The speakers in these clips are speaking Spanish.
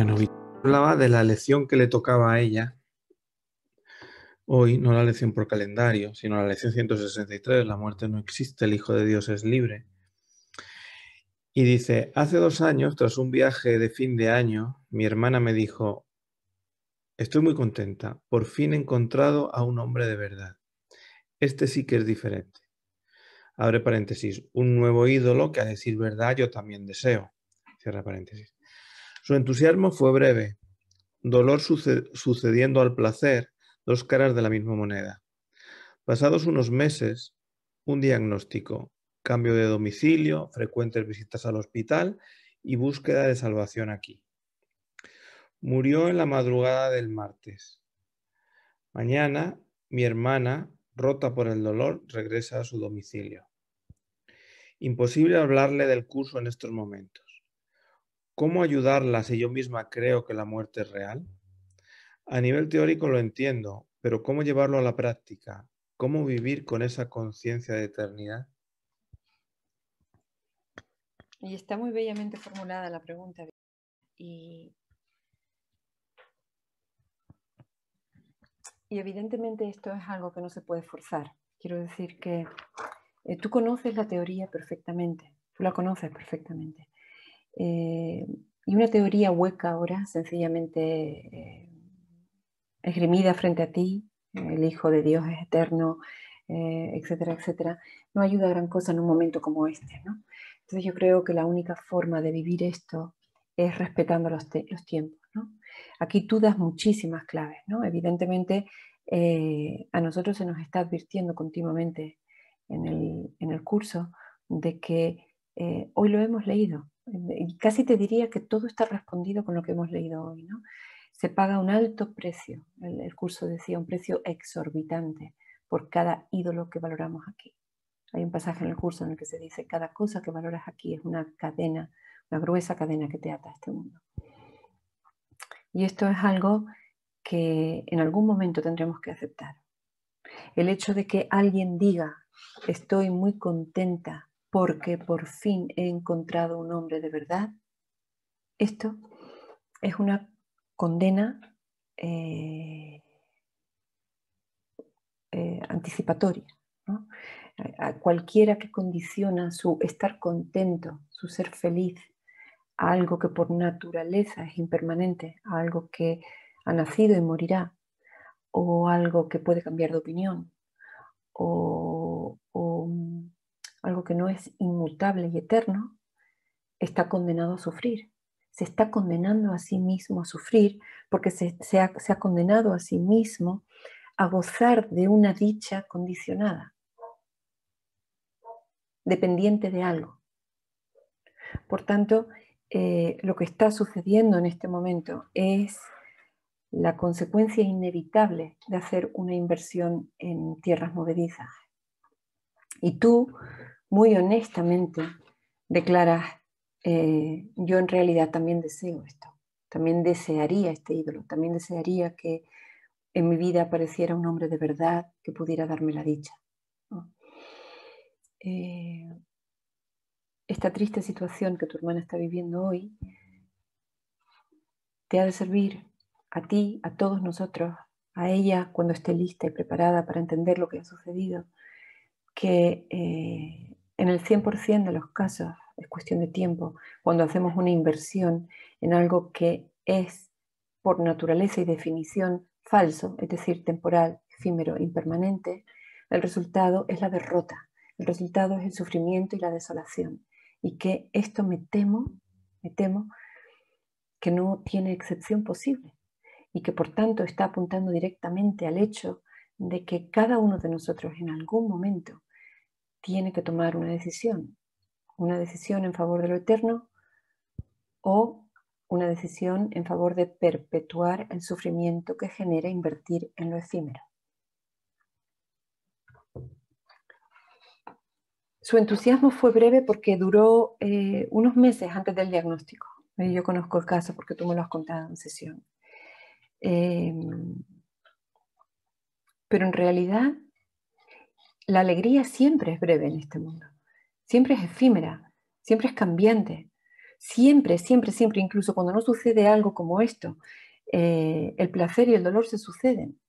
Bueno, hablaba de la lección que le tocaba a ella hoy, no la lección por calendario, sino la lección 163, la muerte no existe, el Hijo de Dios es libre. Y dice, hace 2 años, tras un viaje de fin de año, mi hermana me dijo, estoy muy contenta, por fin he encontrado a un hombre de verdad. Este sí que es diferente. Abre paréntesis, un nuevo ídolo que a decir verdad yo también deseo. Cierra paréntesis. Su entusiasmo fue breve. Dolor sucediendo al placer, 2 caras de la misma moneda. Pasados unos meses, un diagnóstico, cambio de domicilio, frecuentes visitas al hospital y búsqueda de salvación aquí. Murió en la madrugada del martes. Mañana, mi hermana, rota por el dolor, regresa a su domicilio. Imposible hablarle del curso en estos momentos. ¿Cómo ayudarla si yo misma creo que la muerte es real? A nivel teórico lo entiendo, pero ¿cómo llevarlo a la práctica? ¿Cómo vivir con esa conciencia de eternidad? Y está muy bellamente formulada la pregunta. Y evidentemente esto es algo que no se puede forzar. Quiero decir que tú conoces la teoría perfectamente, tú la conoces perfectamente. Y una teoría hueca ahora, sencillamente esgrimida frente a ti, el Hijo de Dios es eterno, etcétera, etcétera, no ayuda a gran cosa en un momento como este, ¿no? Entonces yo creo que la única forma de vivir esto es respetando los tiempos, ¿no? Aquí tú das muchísimas claves, ¿no? Evidentemente a nosotros se nos está advirtiendo continuamente en el curso de que hoy lo hemos leído. Y casi te diría que todo está respondido con lo que hemos leído hoy, ¿no? Se paga un alto precio, el curso decía, un precio exorbitante por cada ídolo que valoramos aquí. Hay un pasaje en el curso en el que se dice, cada cosa que valoras aquí es una cadena, una gruesa cadena que te ata a este mundo. Y esto es algo que en algún momento tendremos que aceptar. El hecho de que alguien diga, estoy muy contenta porque por fin he encontrado un hombre de verdad, esto es una condena anticipatoria, ¿no? A cualquiera que condiciona su estar contento, su ser feliz, a algo que por naturaleza es impermanente, a algo que ha nacido y morirá, o algo que puede cambiar de opinión, o algo que no es inmutable y eterno, está condenado a sufrir. Se está condenando a sí mismo a sufrir porque se ha condenado a sí mismo a gozar de una dicha condicionada, dependiente de algo. Por tanto, lo que está sucediendo en este momento es la consecuencia inevitable de hacer una inversión en tierras movedizas. Y tú, muy honestamente, declaras, yo en realidad también deseo esto, también desearía este ídolo, también desearía que en mi vida apareciera un hombre de verdad que pudiera darme la dicha, ¿no? Esta triste situación que tu hermana está viviendo hoy te ha de servir a ti, a todos nosotros, a ella cuando esté lista y preparada para entender lo que ha sucedido, que en el 100% de los casos es cuestión de tiempo, cuando hacemos una inversión en algo que es por naturaleza y definición falso, es decir, temporal, efímero, impermanente, el resultado es la derrota, el resultado es el sufrimiento y la desolación. Y que esto me temo que no tiene excepción posible y que por tanto está apuntando directamente al hecho de que cada uno de nosotros en algún momento tiene que tomar una decisión en favor de lo eterno o una decisión en favor de perpetuar el sufrimiento que genera invertir en lo efímero. Su entusiasmo fue breve porque duró unos meses antes del diagnóstico. Yo conozco el caso porque tú me lo has contado en sesión. Pero en realidad la alegría siempre es breve en este mundo, siempre es efímera, siempre es cambiante. Siempre, siempre, siempre, incluso cuando no sucede algo como esto, el placer y el dolor se suceden.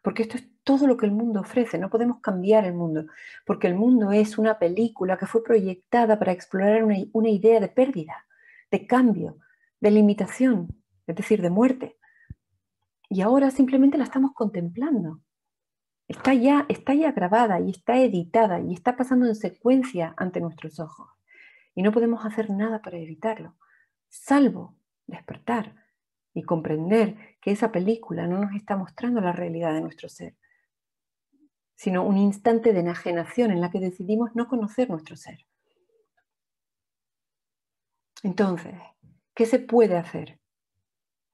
Porque esto es todo lo que el mundo ofrece, no podemos cambiar el mundo, porque el mundo es una película que fue proyectada para explorar una idea de pérdida, de cambio, de limitación, es decir, de muerte. Y ahora simplemente la estamos contemplando. Está ya grabada y está editada y está pasando en secuencia ante nuestros ojos. Y no podemos hacer nada para evitarlo, salvo despertar y comprender que esa película no nos está mostrando la realidad de nuestro ser, sino un instante de enajenación en la que decidimos no conocer nuestro ser. Entonces, ¿qué se puede hacer?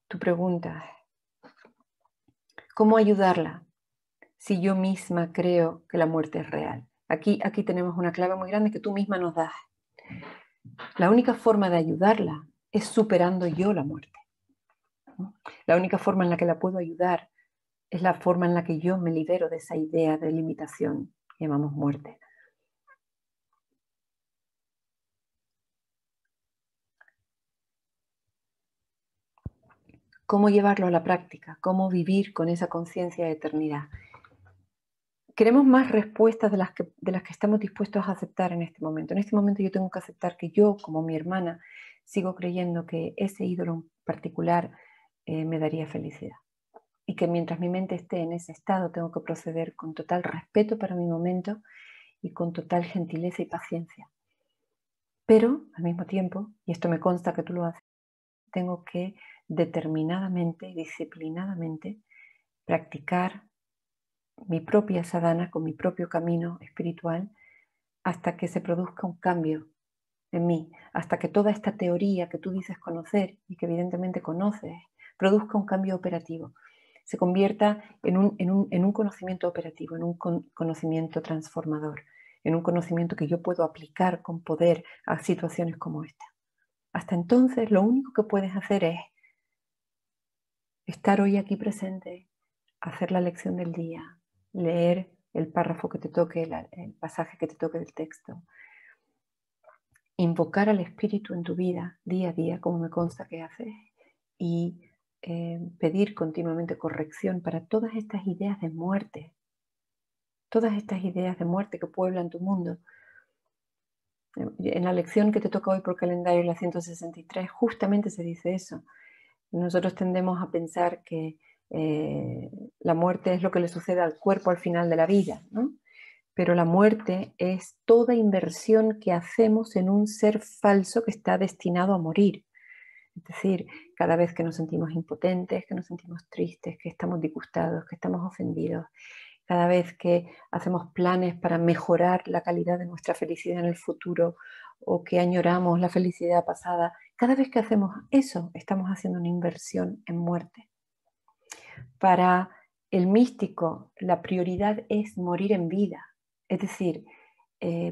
Tu pregunta es, ¿cómo ayudarla si yo misma creo que la muerte es real? Aquí tenemos una clave muy grande que tú misma nos das. La única forma de ayudarla es superando yo la muerte. La única forma en la que la puedo ayudar es la forma en la que yo me libero de esa idea de limitación que llamamos muerte. ¿Cómo llevarlo a la práctica? ¿Cómo vivir con esa conciencia de eternidad? Queremos más respuestas de las que estamos dispuestos a aceptar en este momento. En este momento yo tengo que aceptar que yo, como mi hermana, sigo creyendo que ese ídolo en particular me daría felicidad. Y que mientras mi mente esté en ese estado, tengo que proceder con total respeto para mi momento y con total gentileza y paciencia. Pero, al mismo tiempo, y esto me consta que tú lo haces, tengo que determinadamente y disciplinadamente practicar mi propia sadhana con mi propio camino espiritual hasta que se produzca un cambio en mí, hasta que toda esta teoría que tú dices conocer y que evidentemente conoces, produzca un cambio operativo, se convierta en un conocimiento operativo, en un conocimiento transformador, en un conocimiento que yo puedo aplicar con poder a situaciones como esta. Hasta entonces, lo único que puedes hacer es estar hoy aquí presente, hacer la lección del día, leer el párrafo que te toque, el pasaje que te toque del texto, invocar al espíritu en tu vida día a día, como me consta que haces, y pedir continuamente corrección para todas estas ideas de muerte, que pueblan tu mundo. En la lección que te toca hoy por calendario, la 163, justamente se dice eso. Nosotros tendemos a pensar que la muerte es lo que le sucede al cuerpo al final de la vida, ¿no? Pero la muerte es toda inversión que hacemos en un ser falso que está destinado a morir. Es decir, cada vez que nos sentimos impotentes, que nos sentimos tristes, que estamos disgustados, que estamos ofendidos, cada vez que hacemos planes para mejorar la calidad de nuestra felicidad en el futuro o que añoramos la felicidad pasada, cada vez que hacemos eso, estamos haciendo una inversión en muerte. Para el místico, la prioridad es morir en vida, es decir,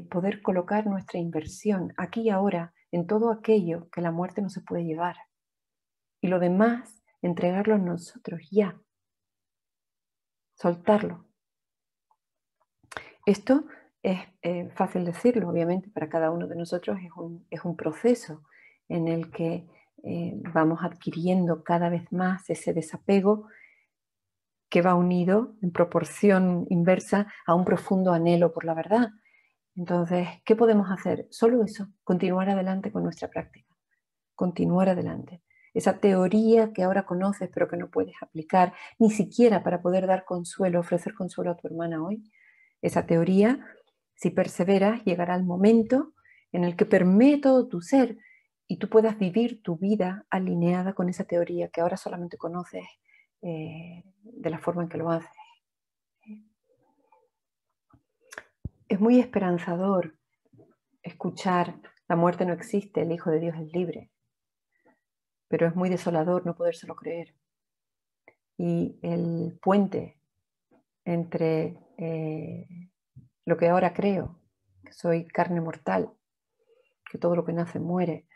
poder colocar nuestra inversión aquí y ahora en todo aquello que la muerte no se puede llevar. Y lo demás, entregarlo a nosotros ya, soltarlo. Esto es fácil decirlo, obviamente, para cada uno de nosotros es un proceso en el que vamos adquiriendo cada vez más ese desapego que va unido en proporción inversa a un profundo anhelo por la verdad. Entonces, ¿qué podemos hacer? Solo eso, continuar adelante con nuestra práctica, continuar adelante. Esa teoría que ahora conoces pero que no puedes aplicar, ni siquiera para poder dar consuelo, ofrecer consuelo a tu hermana hoy, esa teoría, si perseveras, llegará el momento en el que permee todo tu ser y tú puedas vivir tu vida alineada con esa teoría que ahora solamente conoces de la forma en que lo haces. Es muy esperanzador escuchar la muerte no existe, el Hijo de Dios es libre, pero es muy desolador no podérselo creer. Y el puente entre lo que ahora creo, que soy carne mortal, que todo lo que nace muere,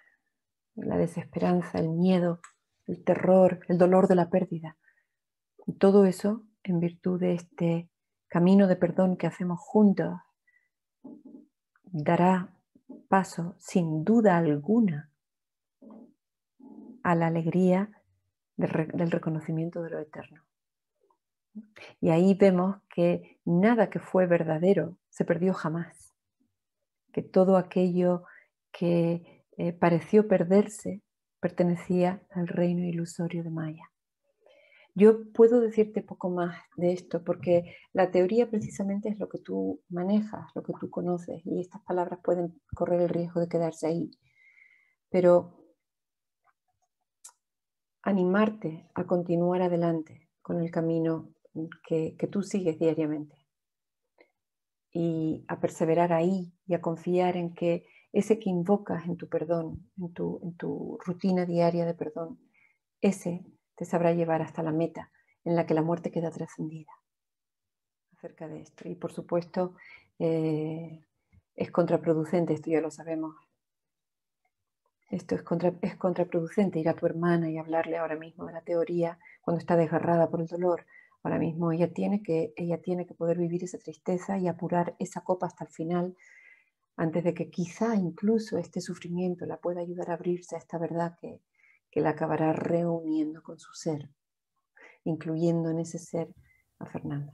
la desesperanza, el miedo, el terror, el dolor de la pérdida, y todo eso en virtud de este camino de perdón que hacemos juntos, dará paso, sin duda alguna, a la alegría del reconocimiento de lo eterno. Y ahí vemos que nada que fue verdadero se perdió jamás, que todo aquello que pareció perderse pertenecía al reino ilusorio de Maya. Yo puedo decirte poco más de esto porque la teoría precisamente es lo que tú manejas, lo que tú conoces, y estas palabras pueden correr el riesgo de quedarse ahí. Pero animarte a continuar adelante con el camino que tú sigues diariamente y a perseverar ahí y a confiar en que ese que invocas en tu perdón, en tu rutina diaria de perdón, ese te sabrá llevar hasta la meta en la que la muerte queda trascendida acerca de esto. Y por supuesto es contraproducente, esto ya lo sabemos. Esto es contraproducente ir a tu hermana y hablarle ahora mismo de la teoría cuando está desgarrada por el dolor. Ahora mismo ella tiene que poder vivir esa tristeza y apurar esa copa hasta el final antes de que quizá incluso este sufrimiento la pueda ayudar a abrirse a esta verdad que la acabará reuniendo con su ser, incluyendo en ese ser a Fernanda.